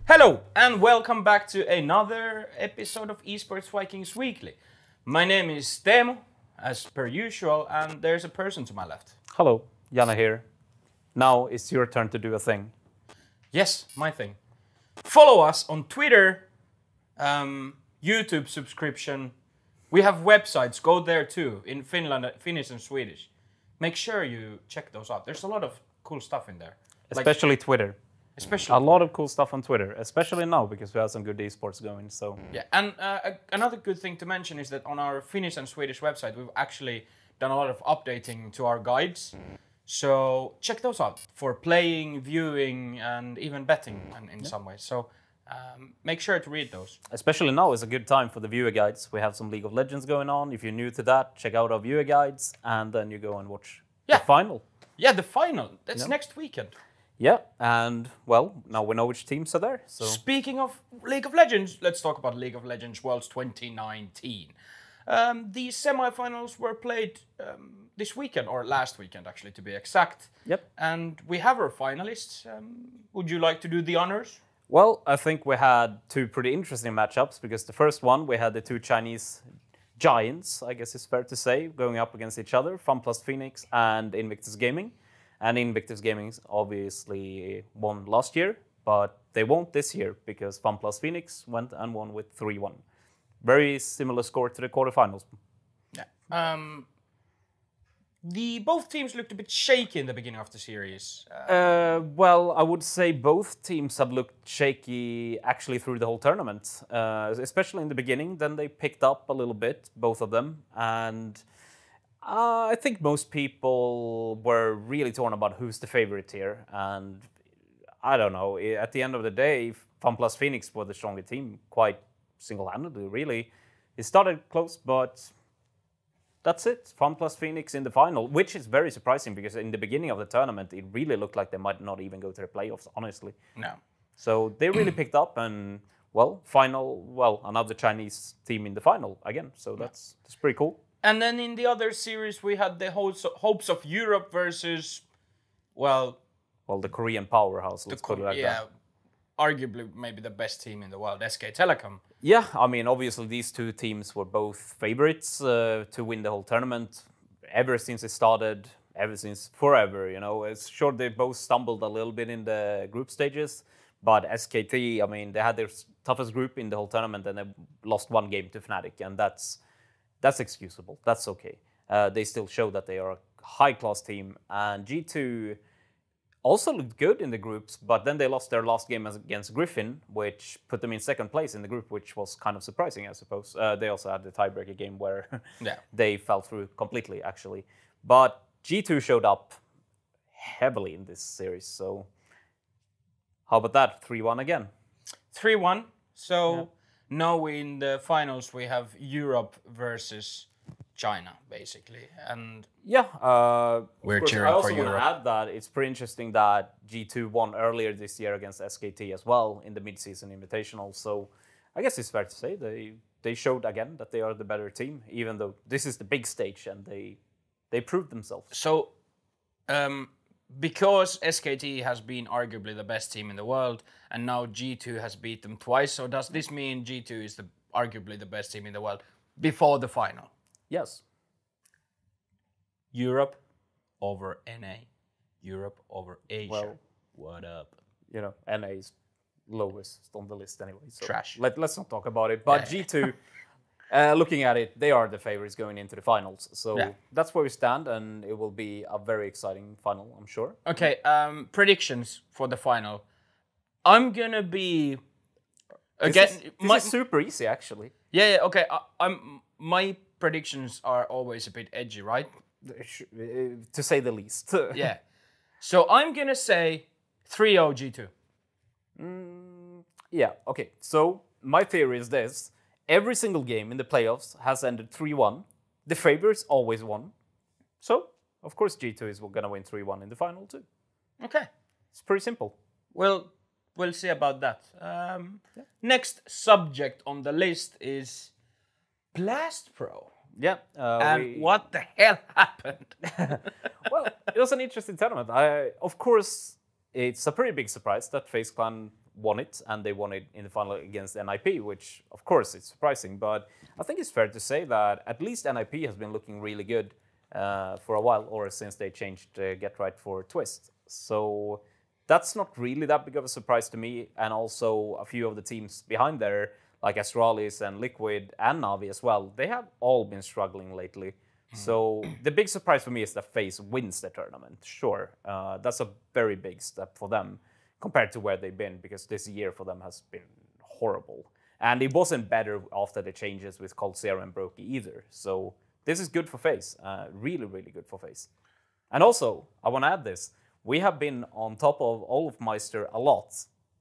Hello and welcome back to another episode of Esports Vikings Weekly. My name is Teemu, as per usual, and there's a person to my left. Hello, Jana here. Now it's your turn to do a thing. Yes, my thing. Follow us on Twitter, YouTube subscription. We have websites, go there too, in Finland, Finnish and Swedish. Make sure you check those out. There's a lot of cool stuff in there. Especially Twitter. Especially a lot of cool stuff on Twitter, especially now because we have some good esports going. So yeah, and another good thing to mention is that on our Finnish and Swedish website, we've actually done a lot of updating to our guides. So check those out for playing, viewing, and even betting in some ways. So make sure to read those. Especially now is a good time for the viewer guides. We have some League of Legends going on. If you're new to that, check out our viewer guides, and then you go and watch the final. Yeah, the final. That's next weekend. Yeah, and well, now we know which teams are there. So speaking of League of Legends, let's talk about League of Legends Worlds 2019. The semifinals were played this weekend, or last weekend actually to be exact. Yep. And we have our finalists. Would you like to do the honors? Well, I think we had two pretty interesting matchups because the first one we had the two Chinese giants, I guess it's fair to say, going up against each other, FunPlus Phoenix and Invictus Gaming. And Invictus Gaming obviously won last year, but they won't this year because FunPlus Phoenix went and won with 3-1. Very similar score to the quarterfinals. Yeah. Both teams looked a bit shaky in the beginning of the series. Well, I would say both teams have looked shaky actually through the whole tournament, especially in the beginning. Then they picked up a little bit, both of them, and I think most people were really torn about who's the favorite here, and I don't know. At the end of the day, FunPlus Phoenix were the stronger team, quite single-handedly, really. It started close, but that's it. FunPlus Phoenix in the final, which is very surprising because in the beginning of the tournament, it really looked like they might not even go to the playoffs, honestly. No. So they really picked up, and well, another Chinese team in the final again. So that's pretty cool. And then in the other series, we had the hopes of Europe versus, well, the Korean powerhouse, let's put it like that. Arguably maybe the best team in the world, SK Telecom. Yeah, I mean, obviously these two teams were both favorites to win the whole tournament ever since it started, ever since forever, you know. It's sure they both stumbled a little bit in the group stages, but SKT, I mean, they had their toughest group in the whole tournament and they lost one game to Fnatic, and that's excusable. That's okay. They still show that they are a high-class team, and G2 also looked good in the groups, but then they lost their last game against Griffin, which put them in second place in the group, which was kind of surprising, I suppose. They also had the tiebreaker game where they fell through completely, actually. But G2 showed up heavily in this series, so how about that? 3-1 again. 3-1. So now in the finals we have Europe versus China, basically, and we're cheering for Europe. I also want to add that it's pretty interesting that G2 won earlier this year against SKT as well in the mid-season invitational. So I guess it's fair to say they showed again that they are the better team, even though this is the big stage and they proved themselves. So because SKT has been arguably the best team in the world, and now G2 has beat them twice, so does this mean G2 is arguably the best team in the world before the final? Yes. Europe over NA. Europe over Asia. Well, what up? You know, NA is lowest on the list anyway. So trash. Let's not talk about it. But G2, looking at it, they are the favorites going into the finals. So that's where we stand, and it will be a very exciting final, I'm sure. Okay, predictions for the final. I'm gonna be again. This is super easy, actually. Yeah. Okay. My predictions are always a bit edgy, right? To say the least. Yeah. So I'm gonna say 3-0 G2. Yeah. Okay. So my theory is this: every single game in the playoffs has ended 3-1. The favorites always won. So of course G2 is gonna win 3-1 in the final too. Okay. It's pretty simple. Well, we'll see about that. Next subject on the list is Blast Pro. Yeah. And what the hell happened? was an interesting tournament. Of course, it's a pretty big surprise that FaZe Clan won it, and they won it in the final against NIP, which, of course, it's surprising. But I think it's fair to say that at least NIP has been looking really good for a while, or since they changed Get Right for Twist. So that's not really that big of a surprise to me. And also a few of the teams behind there, like Astralis and Liquid and Na'Vi as well, they have all been struggling lately. So the big surprise for me is that FaZe wins the tournament. Sure, that's a very big step for them compared to where they've been, because this year for them has been horrible. And it wasn't better after the changes with Coldzera and Brokey either. So this is good for FaZe, really, really good for FaZe. And also, I want to add this, we have been on top of Olofmeister a lot,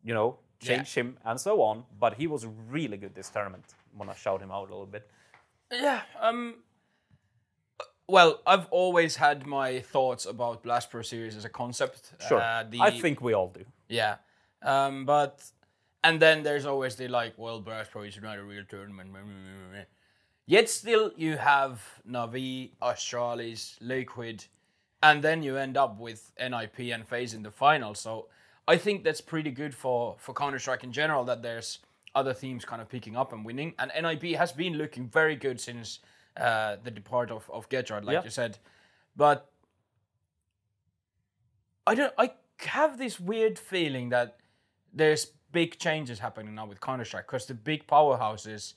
you know, change him and so on, but he was really good this tournament. I want to shout him out a little bit. Yeah, well, I've always had my thoughts about Blast Pro Series as a concept. Sure, I think we all do. Yeah, and then there's always the like, well, Blast Pro is not a real tournament. Yet still, you have Na'Vi, Astralis, Liquid, and then you end up with NIP and FaZe in the final. So I think that's pretty good for Counter-Strike in general, that there's other teams kind of picking up and winning. And NIP has been looking very good since the depart of Getrard, like you said. But I have this weird feeling that there's big changes happening now with Counter-Strike, because the big powerhouses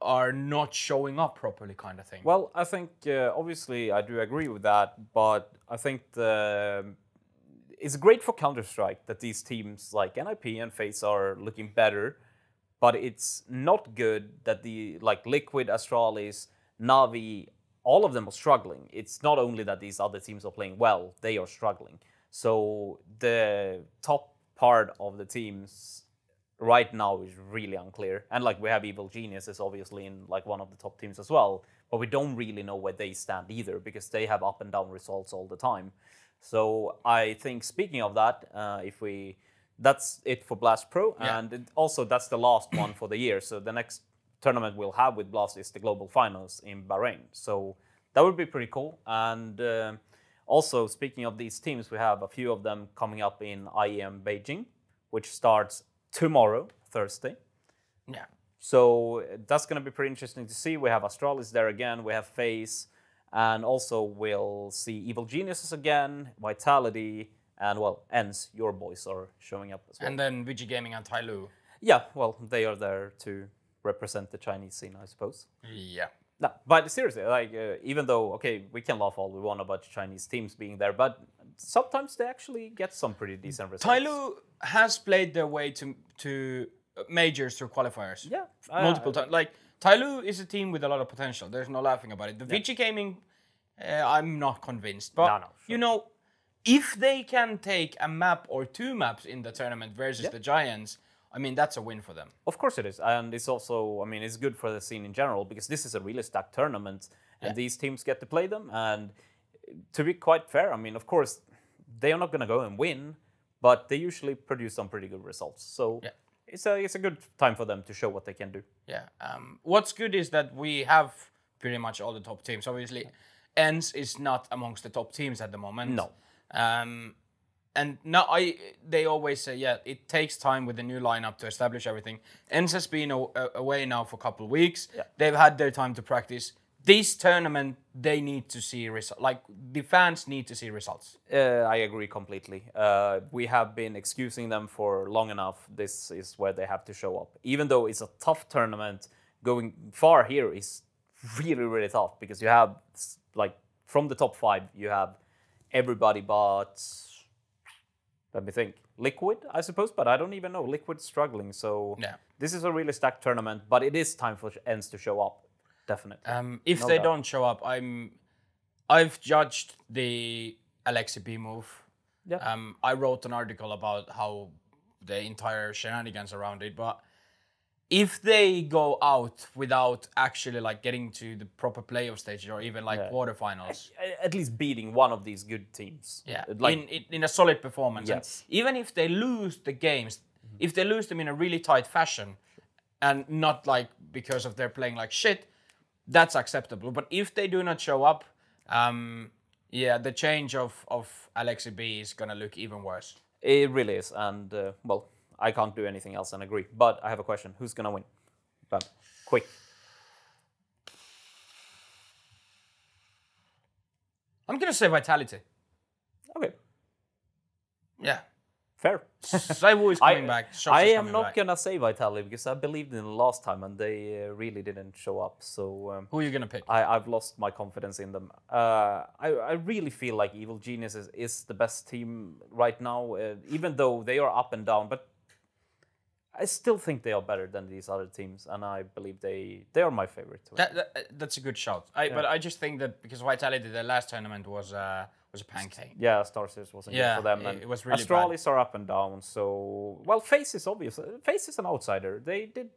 are not showing up properly, kind of thing. Well, I think obviously I do agree with that, but I think it's great for Counter-Strike that these teams like NIP and FaZe are looking better, but it's not good that the like Liquid, Astralis, Na'Vi, all of them are struggling. It's not only that these other teams are playing well, they are struggling. So the top part of the teams right now is really unclear. And like we have Evil Geniuses obviously in like one of the top teams as well, but we don't really know where they stand either, because they have up and down results all the time. So I think, speaking of that, that's it for Blast Pro, and also that's the last one for the year. So the next tournament we'll have with Blast is the Global Finals in Bahrain. So that would be pretty cool. And also, speaking of these teams, we have a few of them coming up in IEM Beijing, which starts tomorrow, Thursday. Yeah. So that's going to be pretty interesting to see. We have Astralis there again, we have FaZe, and also we'll see Evil Geniuses again, Vitality, and well, ENCE, your boys are showing up as well. And then VG Gaming and Tyloo. Yeah, well, they are there to represent the Chinese scene, I suppose. Yeah. No, but seriously, like even though, okay, we can laugh all we want about Chinese teams being there, but sometimes they actually get some pretty decent results. Tyloo has played their way to majors through qualifiers. Yeah. Multiple times. Like, Tyloo is a team with a lot of potential. There's no laughing about it. The VG Gaming, I'm not convinced. But, sure. you know, if they can take a map or two maps in the tournament versus the Giants, I mean, that's a win for them. Of course it is. And it's also, I mean, it's good for the scene in general, because this is a really stacked tournament and these teams get to play them. And to be quite fair, I mean, of course, they are not going to go and win, but they usually produce some pretty good results. So it's a good time for them to show what they can do. Yeah. What's good is that we have pretty much all the top teams. Obviously, ENCE is not amongst the top teams at the moment. No. And now they always say, it takes time with the new lineup to establish everything. ENCE has been away now for a couple of weeks. Yeah. They've had their time to practice. This tournament, they need to see results. Like, the fans need to see results. I agree completely. We have been excusing them for long enough. This is where they have to show up. Even though it's a tough tournament, going far here is really, really tough, because you have, like, from the top 5, you have everybody but, let me think, Liquid, I suppose, but I don't even know. Liquid's struggling, so this is a really stacked tournament, but it is time for ENCE to show up, definitely. If they don't show up, I've judged the Alexi B move. Yeah. I wrote an article about how the entire shenanigans around it, but if they go out without actually like getting to the proper playoff stage or even like quarterfinals, at least beating one of these good teams, like in a solid performance, yes. And even if they lose the games, if they lose them in a really tight fashion, and not like because of they're playing like shit, that's acceptable. But if they do not show up, Yeah, the change of Alexi B is gonna look even worse. It really is, and well, I can't do anything else than agree. But I have a question: who's gonna win? Bam, quick. I'm gonna say Vitality. Okay, Yeah. fair. Saiwu is coming back. Shox I is am coming not back. gonna say Vitality because I believed in them last time and they really didn't show up. So Who are you gonna pick? I've lost my confidence in them. I really feel like Evil Geniuses is the best team right now, even though they are up and down. But I still think they are better than these other teams, and I believe they are my favorite. That's a good shout. But I just think that because Vitality, their last tournament was a pancake. Yeah, Starsters wasn't good for them. And it was really Astralis are up and down. So, well, FaZe is obvious. FaZe is an outsider. They did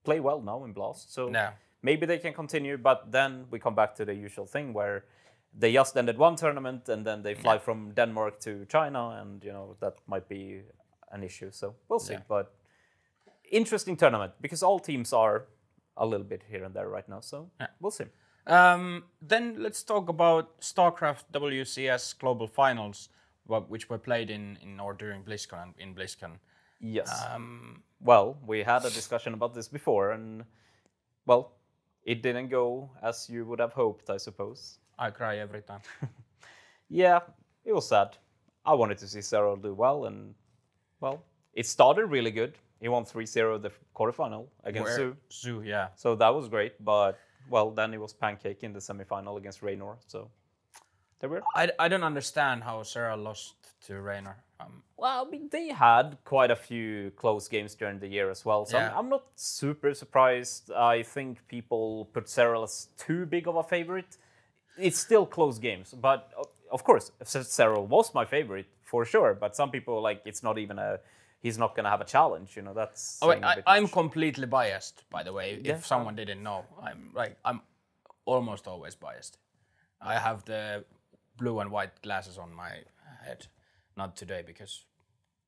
play well now in Blast. So maybe they can continue. But then we come back to the usual thing where they just ended one tournament and then they fly from Denmark to China. And, that might be an issue. So we'll see. But interesting tournament because all teams are a little bit here and there right now. So we'll see. Then let's talk about StarCraft WCS Global Finals, which were played in or during BlizzCon and in BlizzCon. Yes. Well, we had a discussion about this before, and well, it didn't go as you would have hoped, I suppose. I cry every time. Yeah, it was sad. I wanted to see Cyril do well, and well, it started really good. He won 3-0 the quarterfinal against Zoo. Zoo, yeah. So that was great, but well, then it was pancake in the semifinal against Raynor. So there were. I don't understand how Sarah lost to Raynor. Well, I mean, they had quite a few close games during the year as well. So I'm not super surprised. I think people put Cyril as too big of a favorite. It's still close games, but of course, Cyril was my favorite for sure. But some people it's not even a. He's not going to have a challenge, That's. I'm completely biased, by the way. If someone didn't know, I'm almost always biased. I have the blue and white glasses on my head, not today because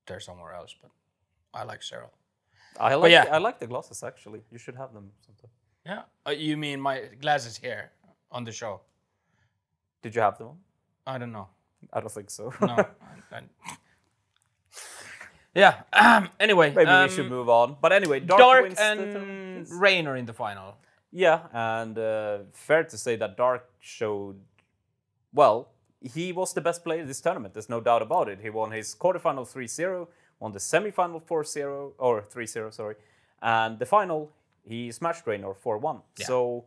they're somewhere else. But I like Cyril. I like the glasses actually. You should have them sometime. Yeah, you mean my glasses here on the show? Did you have them on? I don't know. I don't think so. No. Yeah. Anyway, maybe we should move on. But anyway, Dark wins and Raynor in the final. Yeah, and fair to say that Dark showed. Well, he was the best player this tournament. There's no doubt about it. He won his quarterfinal 3-0, won the semifinal 4-0 or 3-0, sorry, and the final he smashed Raynor 4-1. Yeah. So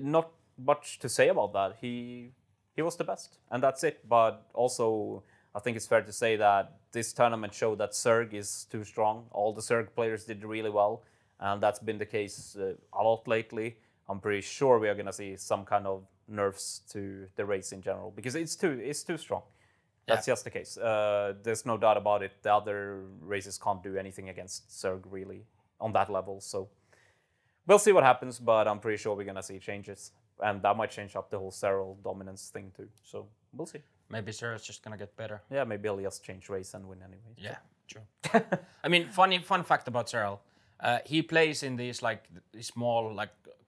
not much to say about that. He was the best, and that's it. But also, I think it's fair to say that this tournament showed that Zerg is too strong. All the Zerg players did really well, and that's been the case a lot lately. I'm pretty sure we are going to see some kind of nerfs to the race in general because it's too strong. That's just the case. There's no doubt about it. The other races can't do anything against Zerg really on that level. So we'll see what happens, but I'm pretty sure we're going to see changes, and that might change up the whole Cyril dominance thing too. So we'll see. Maybe Cyril's just gonna get better. Yeah, maybe he'll just change race and win anyway. Yeah, true. I mean, fun fact about Cyril, he plays in these small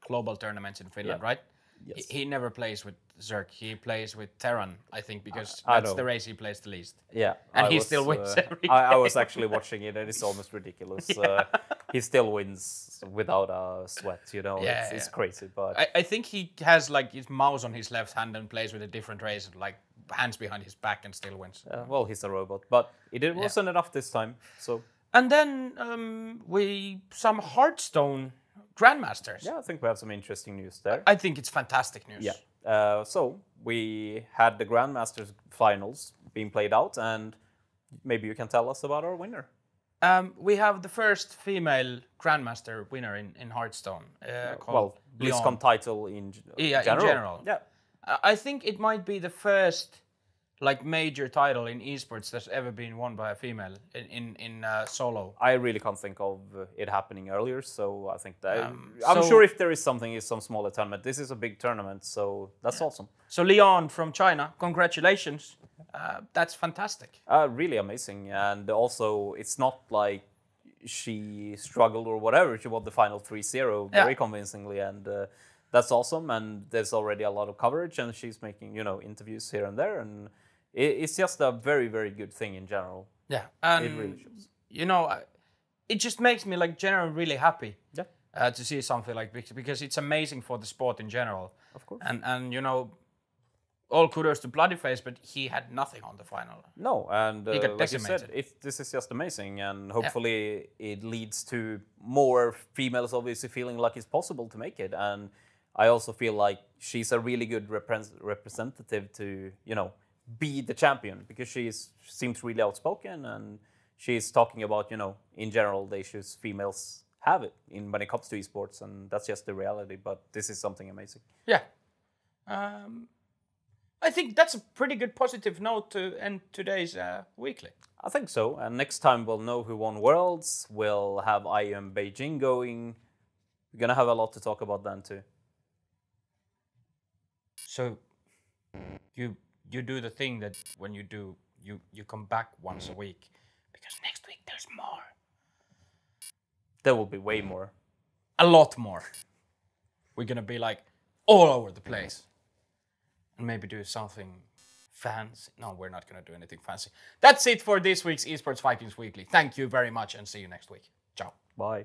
global tournaments in Finland, right? Yes. He never plays with Zerg. He plays with Terran, I think, because that's the race he plays the least. Yeah, and he still wins every game. I was actually watching it, and it's almost ridiculous. He still wins without a sweat. It's crazy. But I think he has his mouse on his left hand and plays with a different race, hands behind his back, and still wins. Well, he's a robot, but it wasn't enough this time. So. And then some Hearthstone Grandmasters. Yeah, I think we have some interesting news there. I think it's fantastic news. Yeah. So we had the Grandmasters finals being played out, and maybe you can tell us about our winner. We have the first female Grandmaster winner in Hearthstone. Called BlizzCon title in general. In general. Yeah. I think it might be the first major title in esports that's ever been won by a female in solo. I really can't think of it happening earlier, so I think that I'm sure if there is something, it's some smaller tournament. This is a big tournament, so that's awesome. So Leon from China, congratulations. That's fantastic. Really amazing, and also it's not like she struggled or whatever. She won the final 3-0 very convincingly, and that's awesome, and there's already a lot of coverage, and she's making interviews here and there, and it's just a very, very good thing in general. Yeah, and it really shows. It just makes me like generally really happy. Yeah. To see something like this, because it's amazing for the sport in general. Of course. And all kudos to Bloodyface, but he had nothing on the final. No, and he got like you said, this is just amazing, and hopefully it leads to more females obviously feeling like it's possible to make it. And I also feel like she's a really good representative to be the champion, because she seems really outspoken, and she's talking about in general the issues females have it when it comes to esports, and that's just the reality. But this is something amazing. Yeah. I think that's a pretty good positive note to end today's weekly. I think so. And next time we'll know who won Worlds. We'll have IEM Beijing going. We're going to have a lot to talk about then too. So you do the thing that when you do, you come back once a week, because next week there's more. There will be way more. A lot more. We're going to be like all over the place. And maybe do something fancy. No, we're not going to do anything fancy. That's it for this week's Esports Vikings Weekly. Thank you very much, and see you next week. Ciao. Bye.